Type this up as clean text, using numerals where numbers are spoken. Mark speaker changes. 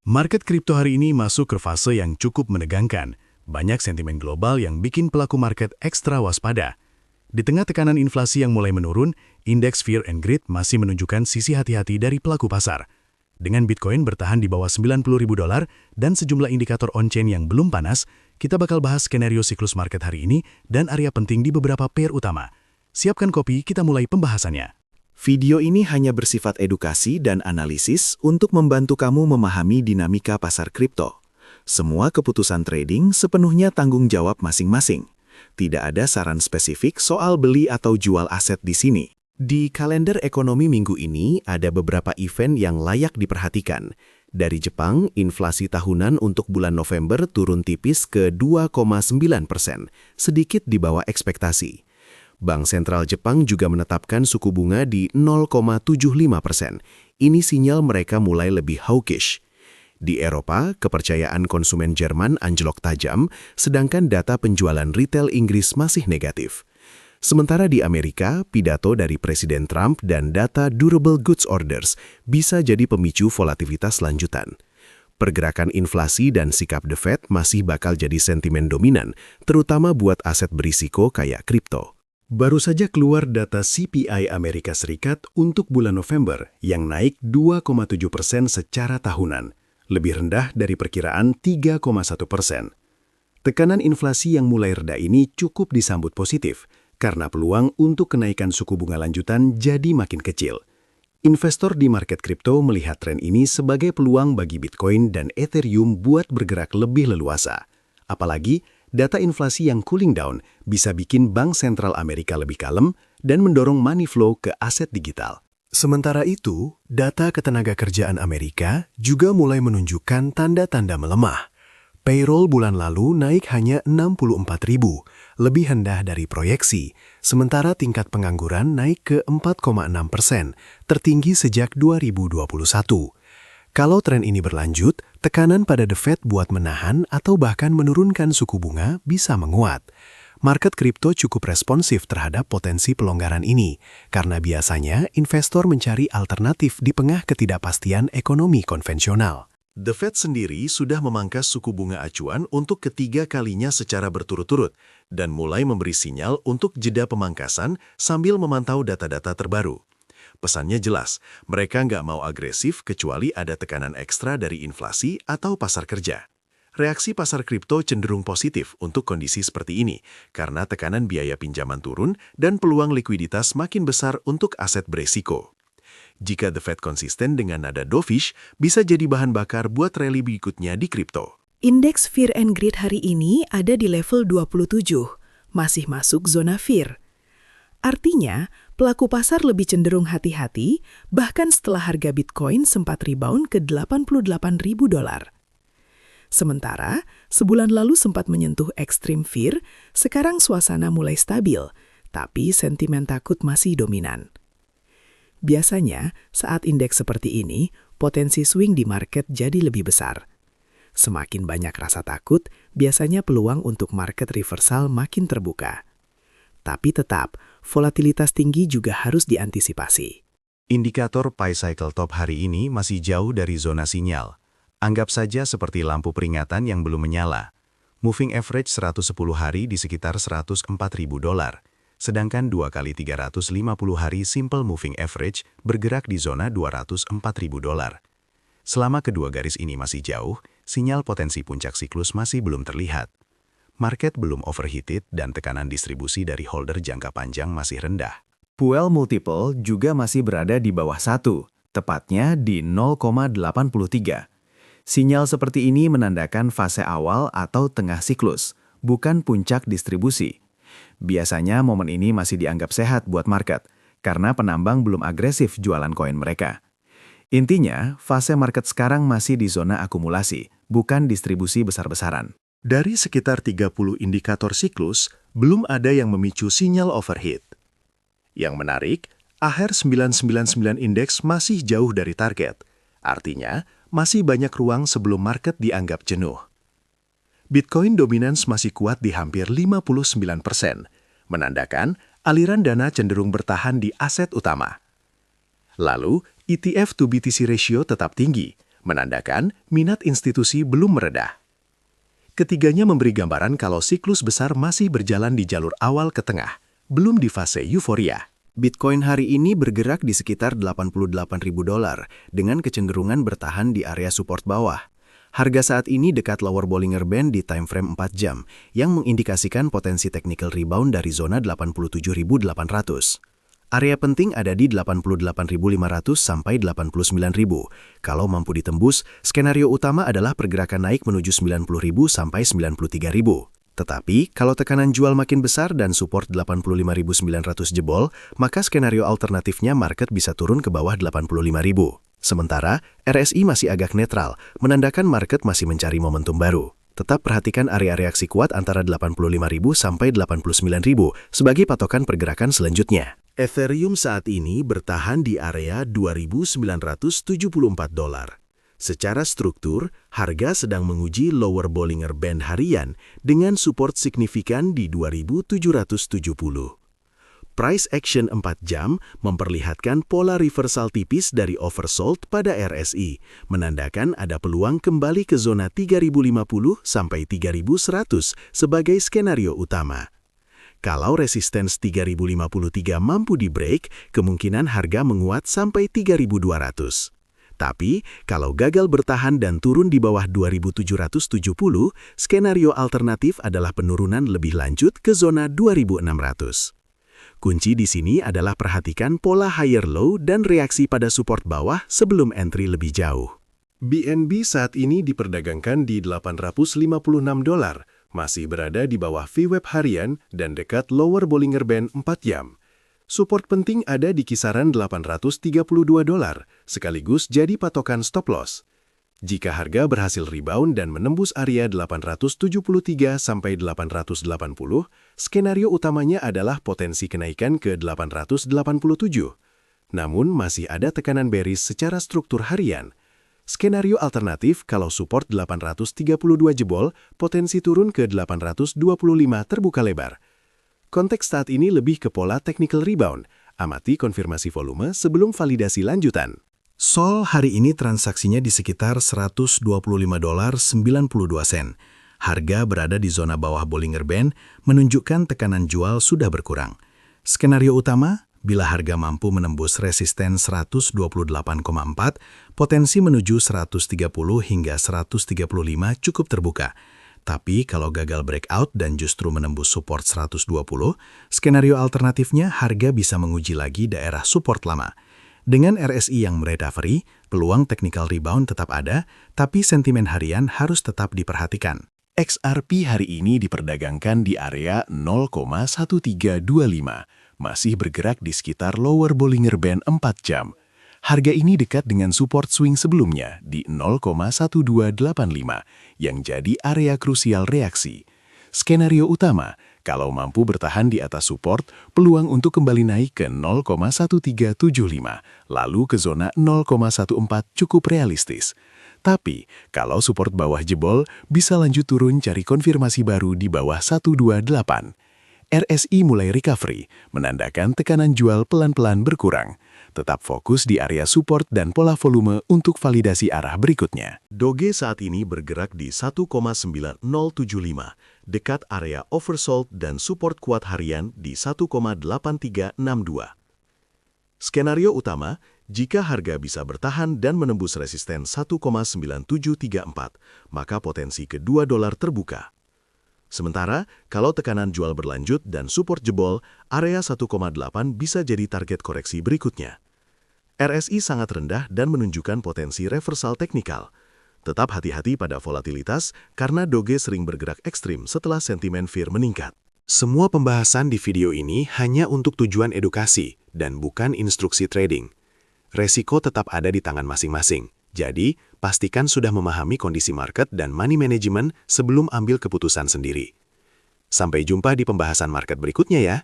Speaker 1: Market kripto hari ini masuk ke fase yang cukup menegangkan. Banyak sentimen global yang bikin pelaku market ekstra waspada. Di tengah tekanan inflasi yang mulai menurun, indeks Fear and Greed masih menunjukkan sisi hati-hati dari pelaku pasar. Dengan Bitcoin bertahan di bawah $90.000 dan sejumlah indikator on-chain yang belum panas, kita bakal bahas skenario siklus market hari ini dan area penting di beberapa pair utama. Siapkan kopi, kita mulai pembahasannya.
Speaker 2: Video ini hanya bersifat edukasi dan analisis untuk membantu kamu memahami dinamika pasar kripto. Semua keputusan trading sepenuhnya tanggung jawab masing-masing. Tidak ada saran spesifik soal beli atau jual aset di sini. Di kalender ekonomi minggu ini ada beberapa event yang layak diperhatikan. Dari Jepang, inflasi tahunan untuk bulan November turun tipis ke 2,9%, sedikit di bawah ekspektasi. Bank Sentral Jepang juga menetapkan suku bunga di 0,75%. Ini sinyal mereka mulai lebih hawkish. Di Eropa, kepercayaan konsumen Jerman anjlok tajam, sedangkan data penjualan retail Inggris masih negatif. Sementara di Amerika, pidato dari Presiden Trump dan data durable goods orders bisa jadi pemicu volatilitas lanjutan. Pergerakan inflasi dan sikap The Fed masih bakal jadi sentimen dominan, terutama buat aset berisiko kayak kripto.
Speaker 1: Baru saja keluar data CPI Amerika Serikat untuk bulan November yang naik 2,7% secara tahunan, lebih rendah dari perkiraan 3,1%. Tekanan inflasi yang mulai reda ini cukup disambut positif karena peluang untuk kenaikan suku bunga lanjutan jadi makin kecil. Investor di market kripto melihat tren ini sebagai peluang bagi Bitcoin dan Ethereum buat bergerak lebih leluasa. Apalagi, data inflasi yang cooling down bisa bikin Bank Sentral Amerika lebih kalem dan mendorong money flow ke aset digital. Sementara itu, data ketenagakerjaan Amerika juga mulai menunjukkan tanda-tanda melemah. Payroll bulan lalu naik hanya 64.000, lebih rendah dari proyeksi, sementara tingkat pengangguran naik ke 4,6%, tertinggi sejak 2021. Kalau tren ini berlanjut, tekanan pada The Fed buat menahan atau bahkan menurunkan suku bunga bisa menguat. Market kripto cukup responsif terhadap potensi pelonggaran ini, karena biasanya investor mencari alternatif di tengah ketidakpastian ekonomi konvensional.
Speaker 2: The Fed sendiri sudah memangkas suku bunga acuan untuk ketiga kalinya secara berturut-turut dan mulai memberi sinyal untuk jeda pemangkasan sambil memantau data-data terbaru. Pesannya jelas, mereka nggak mau agresif kecuali ada tekanan ekstra dari inflasi atau pasar kerja. Reaksi pasar kripto cenderung positif untuk kondisi seperti ini, karena tekanan biaya pinjaman turun dan peluang likuiditas makin besar untuk aset beresiko. Jika The Fed konsisten dengan nada dovish, bisa jadi bahan bakar buat rally berikutnya di kripto.
Speaker 3: Indeks Fear and Greed hari ini ada di level 27, masih masuk zona fear. Artinya, pelaku pasar lebih cenderung hati-hati, bahkan setelah harga Bitcoin sempat rebound ke $88.000. Sementara, sebulan lalu sempat menyentuh ekstrim fear, sekarang suasana mulai stabil, tapi sentimen takut masih dominan. Biasanya, saat indeks seperti ini, potensi swing di market jadi lebih besar. Semakin banyak rasa takut, biasanya peluang untuk market reversal makin terbuka. Tapi tetap, volatilitas tinggi juga harus diantisipasi.
Speaker 2: Indikator Pi Cycle Top hari ini masih jauh dari zona sinyal. Anggap saja seperti lampu peringatan yang belum menyala. Moving average 110 hari di sekitar $104.000, sedangkan 2 kali 350 hari simple moving average bergerak di zona $204.000. Selama kedua garis ini masih jauh, sinyal potensi puncak siklus masih belum terlihat. Market belum overheated dan tekanan distribusi dari holder jangka panjang masih rendah. Puel multiple juga masih berada di bawah 1, tepatnya di 0,83. Sinyal seperti ini menandakan fase awal atau tengah siklus, bukan puncak distribusi. Biasanya momen ini masih dianggap sehat buat market, karena penambang belum agresif jualan koin mereka. Intinya, fase market sekarang masih di zona akumulasi, bukan distribusi besar-besaran.
Speaker 1: Dari sekitar 30 indikator siklus, belum ada yang memicu sinyal overheat. Yang menarik, AHR 999 Index masih jauh dari target. Artinya, masih banyak ruang sebelum market dianggap jenuh. Bitcoin dominance masih kuat di hampir 59%, menandakan aliran dana cenderung bertahan di aset utama. Lalu, ETF to BTC ratio tetap tinggi, menandakan minat institusi belum meredah. Ketiganya memberi gambaran kalau siklus besar masih berjalan di jalur awal ke tengah, belum di fase euforia.
Speaker 2: Bitcoin hari ini bergerak di sekitar $88.000 dengan kecenderungan bertahan di area support bawah. Harga saat ini dekat lower Bollinger Band di time frame 4 jam, yang mengindikasikan potensi technical rebound dari zona 87.800. Area penting ada di 88.500 sampai 89.000. Kalau mampu ditembus, skenario utama adalah pergerakan naik menuju 90.000 sampai 93.000. Tetapi, kalau tekanan jual makin besar dan support 85.900 jebol, maka skenario alternatifnya market bisa turun ke bawah 85.000. Sementara, RSI masih agak netral, menandakan market masih mencari momentum baru. Tetap perhatikan area reaksi kuat antara 85.000 sampai 89.000 sebagai patokan pergerakan selanjutnya. Ethereum saat ini bertahan di area $2.974. Secara struktur, harga sedang menguji lower Bollinger Band harian dengan support signifikan di 2.770. Price action 4 jam memperlihatkan pola reversal tipis dari oversold pada RSI, menandakan ada peluang kembali ke zona 3.050 sampai 3.100 sebagai skenario utama. Kalau resistance 3.053 mampu di-break, kemungkinan harga menguat sampai 3.200. Tapi, kalau gagal bertahan dan turun di bawah 2.770, skenario alternatif adalah penurunan lebih lanjut ke zona 2.600. Kunci di sini adalah perhatikan pola higher low dan reaksi pada support bawah sebelum entry lebih jauh.
Speaker 1: BNB saat ini diperdagangkan di $856, masih berada di bawah VWAP harian dan dekat lower Bollinger Band 4 jam. Support penting ada di kisaran $832, sekaligus jadi patokan stop loss. Jika harga berhasil rebound dan menembus area 873 sampai 880, skenario utamanya adalah potensi kenaikan ke 887. Namun masih ada tekanan bearish secara struktur harian. Skenario alternatif kalau support 832 jebol, potensi turun ke 825 terbuka lebar. Konteks saat ini lebih ke pola technical rebound. Amati konfirmasi volume sebelum validasi lanjutan.
Speaker 2: Sol hari ini transaksinya di sekitar $125.92. Harga berada di zona bawah Bollinger Band, menunjukkan tekanan jual sudah berkurang. Skenario utama, bila harga mampu menembus resisten 128,4, potensi menuju 130 hingga 135 cukup terbuka. Tapi kalau gagal breakout dan justru menembus support 120, skenario alternatifnya harga bisa menguji lagi daerah support lama. Dengan RSI yang merecovery, peluang technical rebound tetap ada, tapi sentimen harian harus tetap diperhatikan.
Speaker 1: XRP hari ini diperdagangkan di area 0,1325, masih bergerak di sekitar lower Bollinger Band 4 jam. Harga ini dekat dengan support swing sebelumnya di 0,1285, yang jadi area krusial reaksi. Skenario utama, kalau mampu bertahan di atas support, peluang untuk kembali naik ke 0,1375, lalu ke zona 0,14 cukup realistis. Tapi, kalau support bawah jebol, bisa lanjut turun cari konfirmasi baru di bawah 128. RSI mulai recovery, menandakan tekanan jual pelan-pelan berkurang. Tetap fokus di area support dan pola volume untuk validasi arah berikutnya.
Speaker 4: Doge saat ini bergerak di 1,9075, dekat area oversold dan support kuat harian di 1,8362. Skenario utama, jika harga bisa bertahan dan menembus resisten 1,9734, maka potensi kedua dolar terbuka. Sementara, kalau tekanan jual berlanjut dan support jebol, area 1,8 bisa jadi target koreksi berikutnya. RSI sangat rendah dan menunjukkan potensi reversal teknikal. Tetap hati-hati pada volatilitas karena Doge sering bergerak ekstrim setelah sentimen fear meningkat.
Speaker 1: Semua pembahasan di video ini hanya untuk tujuan edukasi dan bukan instruksi trading. Resiko tetap ada di tangan masing-masing. Jadi, pastikan sudah memahami kondisi market dan money management sebelum ambil keputusan sendiri. Sampai jumpa di pembahasan market berikutnya ya.